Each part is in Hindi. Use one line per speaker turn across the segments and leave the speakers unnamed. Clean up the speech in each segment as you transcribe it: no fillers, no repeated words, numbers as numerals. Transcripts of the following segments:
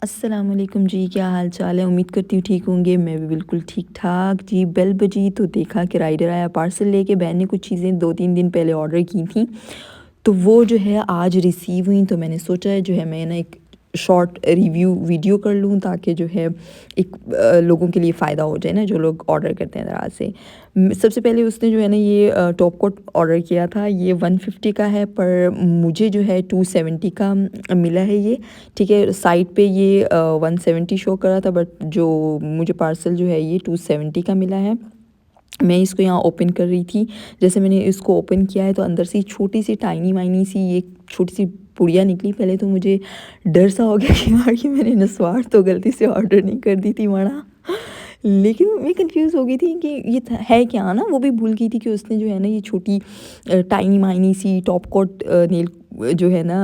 अस्सलाम वालेकुम जी, क्या हाल चाल है? उम्मीद करती हूँ ठीक होंगे। मैं भी बिल्कुल ठीक ठाक जी। बेल बजी तो देखा कि राइडर आया पार्सल लेके। बहन ने कुछ चीज़ें 2-3 दिन पहले ऑर्डर की थी, तो वो जो है आज रिसीव हुई। तो मैंने सोचा है जो है मैं ना एक शॉर्ट रिव्यू वीडियो कर लूँ, ताकि जो है एक लोगों के लिए फ़ायदा हो जाए ना, जो लोग ऑर्डर करते हैं दराज से। सबसे पहले उसने जो है ना ये टॉप कोट ऑर्डर किया था। ये 150 का है, पर मुझे जो है 270 का मिला है ये। ठीक है, साइट पे ये 170 शो कर रहा था, बट जो मुझे पार्सल जो है ये 270 का मिला है। मैं इसको यहाँ ओपन कर रही थी। जैसे मैंने इसको ओपन किया है तो अंदर से छोटी सी टाइनी माइनी सी ये छोटी सी पुड़िया निकली। पहले तो मुझे डर सा हो गया कि यार ये मैंने नस्वार तो गलती से ऑर्डर नहीं कर दी थी वड़ा। लेकिन मैं कंफ्यूज हो गई थी कि ये है क्या ना। वो भी भूल गई थी कि उसने जो है ना ये छोटी टाइनी माइनी सी टॉप कोट नेल जो है ना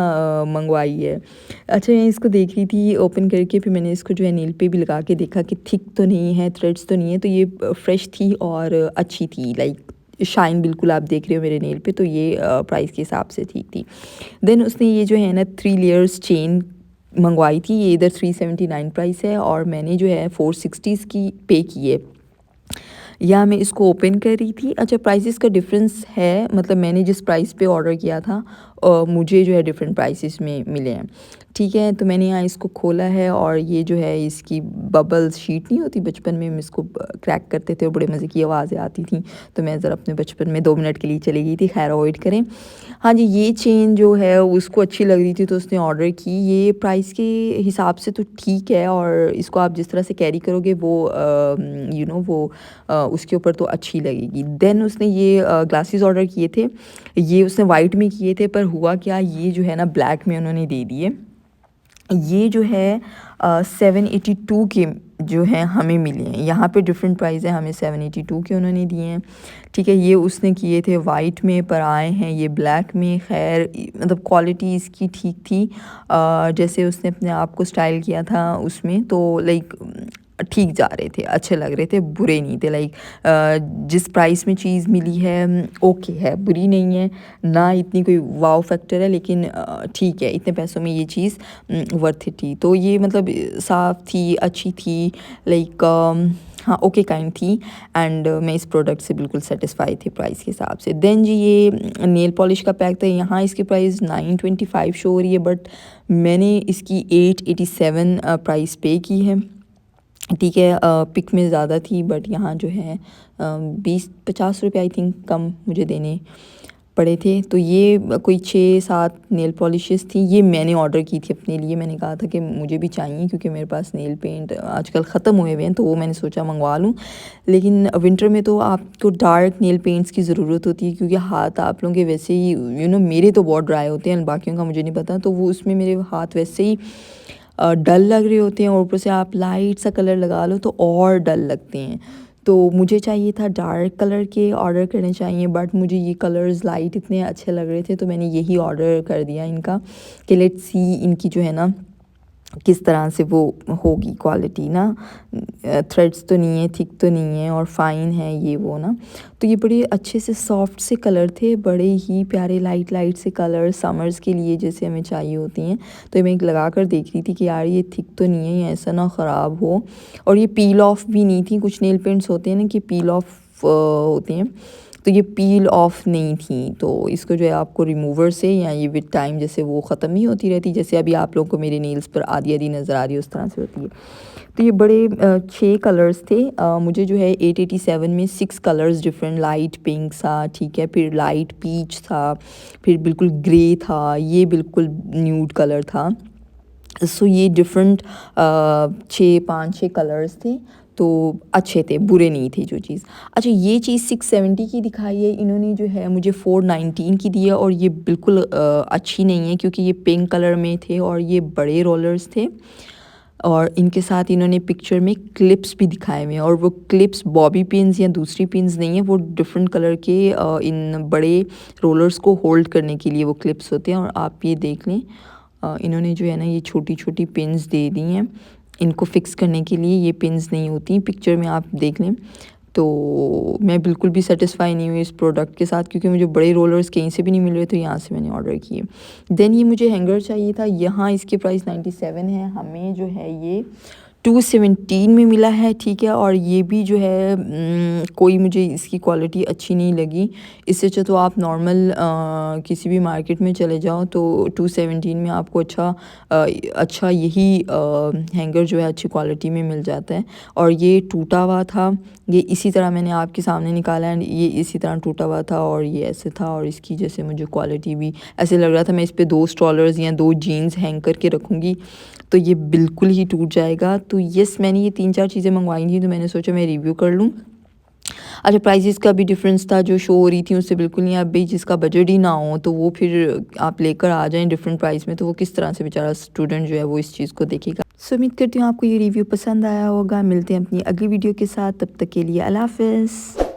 मंगवाई है। अच्छा, मैं इसको देख रही थी ओपन करके, फिर मैंने इसको जो है नेल पे भी लगा के देखा कि थिक तो नहीं है, थ्रेड्स तो नहीं है। तो ये फ्रेश थी और अच्छी थी, लाइक शाइन बिल्कुल आप देख रहे हो मेरे नेल पे। तो ये प्राइस के हिसाब से ठीक थी। देन उसने ये जो है ना 3 लेयर्स चेन मंगवाई थी। ये इधर 379 प्राइस है और मैंने जो है 460 की पे की है। या मैं इसको ओपन कर रही थी। अच्छा, प्राइसेस का डिफरेंस है, मतलब मैंने जिस प्राइस पे ऑर्डर किया था मुझे जो है डिफरेंट प्राइसेस में मिले हैं। ठीक है, तो मैंने यहाँ इसको खोला है और ये जो है इसकी बबल शीट नहीं होती, बचपन में हम इसको क्रैक करते थे और बड़े मज़े की आवाज़ें आती थी। तो मैं ज़रा अपने बचपन में 2 मिनट के लिए चली गई थी, खैर अवॉइड करें। हाँ जी, ये चेन जो है उसको अच्छी लग रही थी तो उसने ऑर्डर की। ये प्राइस के हिसाब से तो ठीक है, और इसको आप जिस तरह से कैरी करोगे वो वो उसके ऊपर तो अच्छी लगेगी। देन उसने ये ग्लासेस ऑर्डर किए थे। ये उसने वाइट में किए थे, पर हुआ क्या, ये जो है ना ब्लैक में उन्होंने दे दिए। ये जो है 782 के जो है हमें मिले हैं। यहाँ पे डिफरेंट प्राइस है, हमें 782 के उन्होंने दिए हैं। ठीक है, ये उसने किए थे वाइट में, पर आए हैं ये ब्लैक में। खैर मतलब क्वालिटी इसकी ठीक थी। जैसे उसने अपने आप को स्टाइल किया था उसमें, तो लाइक ठीक जा रहे थे, अच्छे लग रहे थे, बुरे नहीं थे। लाइक जिस प्राइस में चीज़ मिली है ओके है, बुरी नहीं है ना, इतनी कोई वाव फैक्टर है, लेकिन ठीक है, इतने पैसों में ये चीज़ वर्थ इट थी। तो ये मतलब साफ़ थी, अच्छी थी, लाइक हाँ ओके काइंड थी। एंड मैं इस प्रोडक्ट से बिल्कुल सेटिस्फाई थी प्राइस के हिसाब से। देन जी ये नेल पॉलिश का पैक था। यहाँ इसकी प्राइस 925 शो हो रही है, बट मैंने इसकी 887 प्राइस पे की है। ठीक है, पिक में ज़्यादा थी, बट यहाँ जो है 20-50 रुपये आई थिंक कम मुझे देने पड़े थे। तो ये कोई 6-7 नेल पॉलिशेस थी। ये मैंने ऑर्डर की थी अपने लिए। मैंने कहा था कि मुझे भी चाहिए, क्योंकि मेरे पास नेल पेंट आजकल ख़त्म हुए हुए हैं, तो वो मैंने सोचा मंगवा लूँ। लेकिन विंटर में तो आपको डार्क नेल पेंट्स की ज़रूरत होती है, क्योंकि हाथ आप लोगों के वैसे ही मेरे तो बहुत ड्राई होते हैं, बाकियों का मुझे नहीं पता। तो वो उसमें मेरे हाथ वैसे ही डल लग रहे होते हैं, और ऊपर से आप लाइट सा कलर लगा लो तो और डल लगते हैं। तो मुझे चाहिए था डार्क कलर के ऑर्डर करने चाहिए, बट मुझे ये कलर्स लाइट इतने अच्छे लग रहे थे, तो मैंने यही ऑर्डर कर दिया इनका कि लेट्स सी इनकी जो है ना किस तरह से वो होगी क्वालिटी ना। थ्रेड्स तो नहीं है, थिक तो नहीं है, और फाइन है ये वो ना। तो ये बड़े अच्छे से सॉफ्ट से कलर थे, बड़े ही प्यारे लाइट लाइट से कलर, समर्स के लिए जैसे हमें चाहिए होती हैं। तो मैं एक लगा कर देख रही थी कि यार ये थिक तो नहीं है, ये ऐसा ना ख़राब हो। और ये पील ऑफ भी नहीं थी। कुछ नेल पेंट्स होते हैं ना कि पील ऑफ होते हैं, तो ये पील ऑफ नहीं थी। तो इसको जो है आपको रिमूवर से, या ये विद टाइम जैसे वो ख़त्म नहीं होती रहती, जैसे अभी आप लोगों को मेरे नेल्स पर आधी आधी नज़र आ रही है, उस तरह से होती है। तो ये बड़े 6 कलर्स थे। मुझे जो है 887 में 6 कलर्स डिफरेंट, लाइट पिंक था, ठीक है, फिर लाइट पीच था, फिर बिल्कुल ग्रे था, ये बिल्कुल न्यूड कलर था। सो ये डिफरेंट 6 कलर्स थे, तो अच्छे थे, बुरे नहीं थे जो चीज़। अच्छा, ये चीज़ 670 की दिखाई है इन्होंने, जो है मुझे 419 की दी है, और ये बिल्कुल अच्छी नहीं है, क्योंकि ये पिंक कलर में थे और ये बड़े रोलर्स थे, और इनके साथ इन्होंने पिक्चर में क्लिप्स भी दिखाए हुए हैं। और वो क्लिप्स बॉबी पिन्स या दूसरी पिन्स नहीं है, वो डिफरेंट कलर के इन बड़े रोलर्स को होल्ड करने के लिए वो क्लिप्स होते हैं। और आप ये देख लें, इन्होंने जो है ना ये छोटी छोटी पिन्स दे दी हैं इनको फिक्स करने के लिए। ये पिन्स नहीं होती, पिक्चर में आप देख लें। तो मैं बिल्कुल भी सेटिस्फाई नहीं हुई इस प्रोडक्ट के साथ, क्योंकि मुझे बड़े रोलर्स कहीं से भी नहीं मिल रहे, तो यहाँ से मैंने ऑर्डर किए। देन ये मुझे हैंगर चाहिए था, यहाँ इसके प्राइस 97 है, हमें जो है ये 217 में मिला है, ठीक है। और ये भी जो है कोई मुझे इसकी क्वालिटी अच्छी नहीं लगी। इससे अच्छा तो आप नॉर्मल किसी भी मार्केट में चले जाओ तो 217 में आपको अच्छा यही हैंगर जो है अच्छी क्वालिटी में मिल जाता है। और ये टूटा हुआ था, ये इसी तरह मैंने आपके सामने निकाला है, ये इसी तरह टूटा हुआ था और ये ऐसे था, और इसकी जैसे मुझे क्वालिटी भी ऐसे लग रहा था मैं इस पे 2 स्ट्रॉलर्स या 2 जीन्स हैंग करके रखूँगी तो ये बिल्कुल ही टूट जाएगा। तो यस, मैंने ये 3-4 चीज़ें मंगवाई थी, तो मैंने सोचा मैं रिव्यू कर लूँ। अच्छा, प्राइसेस का भी डिफरेंस था, जो शो हो रही थी उससे बिल्कुल नहीं। अब भाई जिसका बजट ही ना हो तो वो फिर आप लेकर आ जाएं डिफरेंट प्राइस में, तो वो किस तरह से बेचारा स्टूडेंट जो है वो इस चीज़ को देखेगा। सो उम्मीद करती हूँ आपको ये रिव्यू पसंद आया होगा। मिलते हैं अपनी अगली वीडियो के साथ, तब तक के लिए अल्लाह हाफ़िज़।